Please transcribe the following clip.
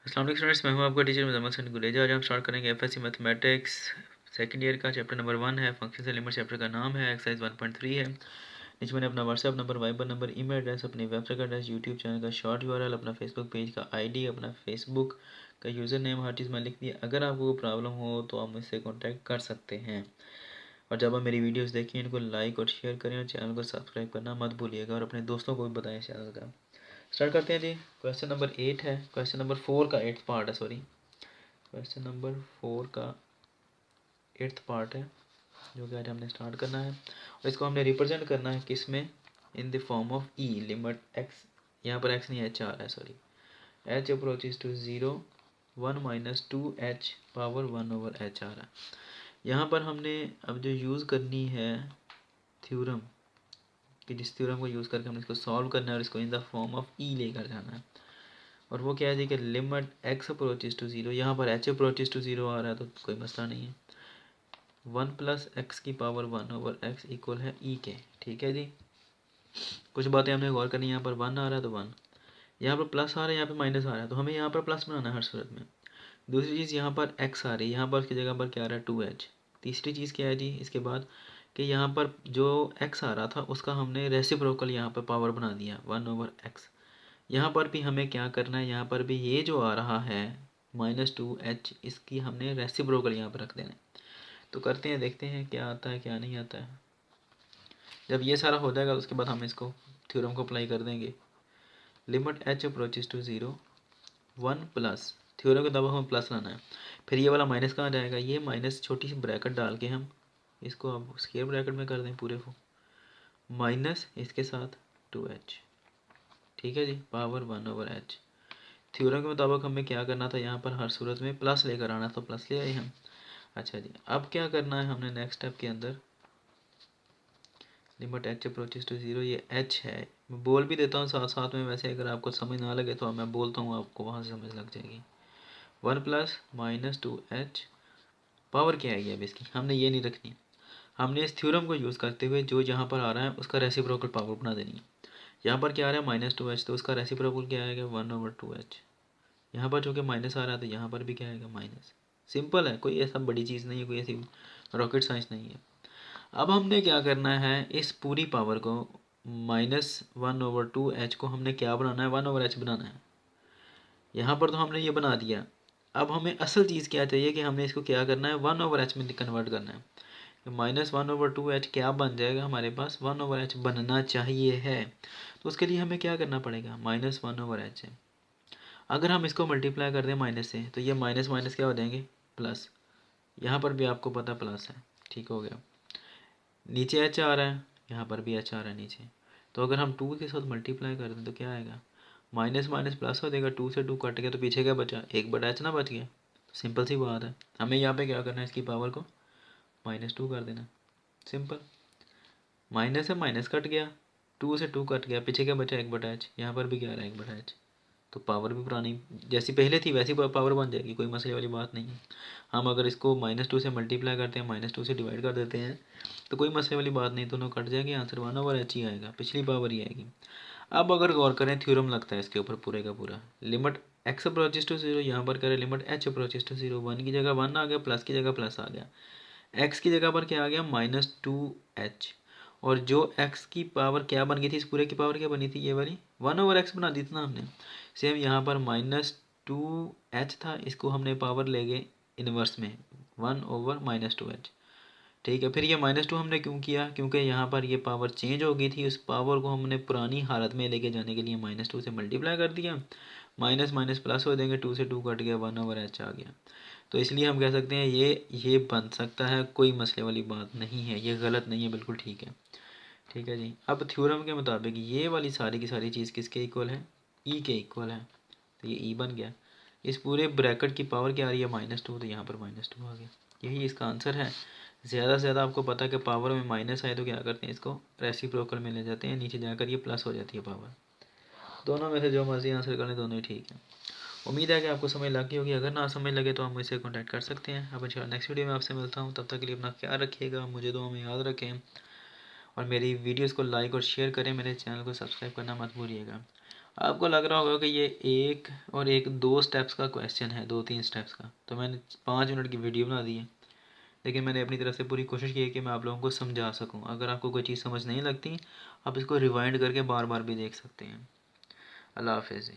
अस्सलाम वालेकुम स्टूडेंट्स, मैं हूं आपका टीचर मुजम्मल हसन गुलेजा। आज हम स्टार्ट करेंगे एफएससी मैथमेटिक्स सेकंड ईयर का चैप्टर नंबर 1 है। फंक्शन से लिमिट चैप्टर का नाम है। एक्सरसाइज 1.3 है। नीचे मैंने अपना WhatsApp number, Viber number, email address, अपनी वेबसाइट का एड्रेस, यूट्यूब चैनल का शॉर्ट यूआरएल, अपना फेसबुक पेज का आईडी, अपना फेसबुक का यूज़र नेम, हर चीज़ मैं लिख दिया। अगर आपको कोई प्रॉब्लम हो तो आप मुझसे कॉन्टैक्ट कर सकते हैं। और जब आप मेरी वीडियोस देखें इनको लाइक और शेयर करें और चैनल को सब्सक्राइब करना मत भूलिएगा और अपने दोस्तों को भी बताएं चैनल का। स्टार्ट करते हैं जी। क्वेश्चन नंबर 8 है। क्वेश्चन नंबर 4 का 8th पार्ट है, सॉरी। क्वेश्चन नंबर 4 का 8th पार्ट है जो कि आज हमने स्टार्ट करना है। और इसको हमने रिप्रेजेंट करना है किस में, in the form of e limit x. यहाँ पर एक्स नहीं एच आ रहा है, sorry. H approaches to 0 1 minus 2h power 1 over h आ रहा है। यहाँ पर हमने अब जो यूज़ करनी है थ्योरम, कि जिस थ्योरम को यूज़ करके हमने इसको सॉल्व करना है और इसको इन द फॉर्म ऑफ ई लेकर जाना है। और वो क्या है जी कि लिमिट एक्स अप्रोचेज टू 0, यहाँ पर एच अप्रोचेज टू 0 आ रहा है तो कोई मसला नहीं है। 1 प्लस एक्स की पावर 1 ओवर एक्स इक्वल है ई के। ठीक है जी। कुछ बातें हमने गौर करनी है। यहाँ पर 1 आ रहा है तो 1, यहाँ पर प्लस आ रहा है, यहाँ पर माइनस आ रहा है, तो हमें यहाँ पर प्लस बनाना है हर सूरत में। दूसरी चीज़, यहाँ पर एक्स आ रही है, यहाँ पर उसकी जगह पर क्या आ रहा है 2h। तीसरी चीज़ क्या है जी इसके बाद, कि यहाँ पर जो एक्स आ रहा था उसका हमने रेसिप्रोकल यहाँ पर पावर बना दिया 1 ओवर एक्स। यहाँ पर भी हमें क्या करना है, यहाँ पर भी ये जो आ रहा है -2h, इसकी हमने रेसिप्रोकल यहाँ पर रख देना है। तो करते हैं, देखते हैं क्या आता है क्या नहीं आता है। जब ये सारा हो जाएगा उसके बाद हम इसको थ्योरम को अप्लाई कर देंगे। Limit h approaches to 0 1 plus, theorem के दबा हमें प्लस लाना है। फिर ये वाला माइनस कहाँ जाएगा, ये माइनस छोटी सी ब्रैकेट डाल के हम इसको अब स्क्वायर ब्रैकेट में कर दें पूरे को, माइनस इसके साथ 2h। ठीक है जी, पावर 1 ओवर एच। थ्योरम के मुताबिक हमें क्या करना था, यहाँ पर हर सूरत में प्लस लेकर आना, तो प्लस ले आए हम। अच्छा जी, अब क्या करना है हमने नेक्स्ट स्टेप के अंदर, लिमिट एच अप्रोचेज टू 0, ये एच है। मैं बोल भी देता हूँ साथ साथ में, वैसे अगर आपको समझ ना लगे तो मैं बोलता हूँ, आपको वहाँ से समझ लग जाएगी। 1 प्लस -2h, पावर क्या आएगी अब इसकी, हमने ये नहीं रखनी। हमने इस थ्योरम को यूज़ करते हुए जो यहाँ पर आ रहा है उसका रेसिप्रोकल पावर बना देनी है। यहाँ पर क्या आ रहा है -2h, तो उसका रेसिप्रोकल क्या आएगा 1 ओवर 2h। यहाँ पर जो कि माइनस आ रहा है तो यहाँ पर भी क्या आएगा माइनस। सिंपल है, कोई ऐसा बड़ी चीज़ नहीं है, कोई ऐसी रॉकेट साइंस नहीं है। अब हमने क्या करना है, इस पूरी पावर को -1 ओवर 2h को हमने क्या बनाना है, 1 ओवर h बनाना है। यहाँ पर तो हमने ये बना दिया। अब हमें असल चीज़ क्या चाहिए कि हमने इसको क्या करना है 1 ओवर h में कन्वर्ट करना है। -1 ओवर 2h क्या बन जाएगा हमारे पास, 1 ओवर h बनना चाहिए है। तो उसके लिए हमें क्या करना पड़ेगा, -1 ओवर h है। अगर हम इसको मल्टीप्लाई कर दें माइनस से तो ये माइनस माइनस क्या हो जाएंगे प्लस। यहाँ पर भी आपको पता प्लस है, ठीक हो गया। नीचे एच आ रहा है, यहाँ पर भी एच आ रहा है नीचे। तो अगर हम 2 के साथ मल्टीप्लाई कर दें तो क्या आएगा, माइनस माइनस प्लस हो जाएगा। 2 से 2 कट गया तो पीछे क्या बचा, 1/h ना बच गया। सिंपल सी बात है। हमें यहाँ पे क्या करना है, इसकी पावर को -2 कर देना। सिंपल, माइनस है माइनस कट गया, 2 से 2 कट गया, पीछे क्या बचा 1/h। यहाँ पर भी क्या आ रहा है 1/h। तो पावर भी पुरानी जैसी पहले थी वैसी पावर बन जाएगी, कोई मसले वाली बात नहीं है। हम अगर इसको -2 से मल्टीप्लाई करते हैं, -2 से डिवाइड कर देते हैं तो कोई मसले वाली बात नहीं, दोनों कट जाएंगे, आंसर 1 ओवर h ही आएगा, पिछली पावर ही आएगी। अब अगर गौर करें, थ्योरम लगता है इसके ऊपर पूरे का पूरा। लिमिट x अप्रोचेज टू 0, यहाँ पर करें लिमिट h अप्रोचेज टू 0, 1 की जगह 1 आ गया, प्लस की जगह प्लस आ गया, x की जगह पर क्या आ गया -2h। और जो x की पावर क्या बन गई थी, इस पूरे की पावर क्या बनी थी, ये वाली 1 ओवर x बना दी थी ना हमने। सेम यहाँ पर -2h था, इसको हमने पावर ले गए इनवर्स में 1 ओवर -2h। ठीक है, फिर ये -2 हमने क्यों किया, क्योंकि यहाँ पर ये पावर चेंज हो गई थी। उस पावर को हमने पुरानी हालत में लेके जाने के लिए -2 से मल्टीप्लाई कर दिया, माइनस माइनस प्लस हो देंगे, 2 से 2 कट गया, 1 ओवर h आ गया। तो इसलिए हम कह सकते हैं ये बन सकता है, कोई मसले वाली बात नहीं है, ये गलत नहीं है, बिल्कुल ठीक है। ठीक है जी। अब थ्योरम के मुताबिक ये वाली सारी की सारी चीज़ किसके इक्वल है, ई के इक्वल है। तो ये ई बन गया। इस पूरे ब्रैकेट की पावर क्या आ रही है -2, तो यहाँ पर -2 आ गया। यही इसका आंसर है। ज़्यादा से ज़्यादा आपको पता है कि पावर में माइनस आए तो क्या करते हैं, इसको रेसिप्रोकल में ले जाते हैं, नीचे जाकर ये प्लस हो जाती है पावर। दोनों में से जो मर्जी आंसर कर लें, दोनों ही ठीक है। उम्मीद है कि आपको समझ लग गई होगी। अगर ना समझ लगे तो आप मुझसे कॉन्टैक्ट कर सकते हैं। अब इंशाल्लाह नेक्स्ट वीडियो में आपसे मिलता हूँ। तब तक के लिए अपना ख्याल रखिएगा, मुझे दुआ में याद रखें और मेरी वीडियोस को लाइक और शेयर करें, मेरे चैनल को सब्सक्राइब करना मत भूलिएगा। आपको लग रहा होगा कि ये एक और एक 2 स्टेप्स का क्वेश्चन है, 2-3 स्टेप्स का, तो मैंने 5 मिनट की वीडियो बना दी है। लेकिन मैंने अपनी तरफ से पूरी कोशिश की है कि मैं आप लोगों को समझा सकूं। अगर आपको कोई चीज़ समझ नहीं लगती, आप इसको रिवाइंड करके बार बार भी देख सकते हैं। अल्लाह हाफिज़।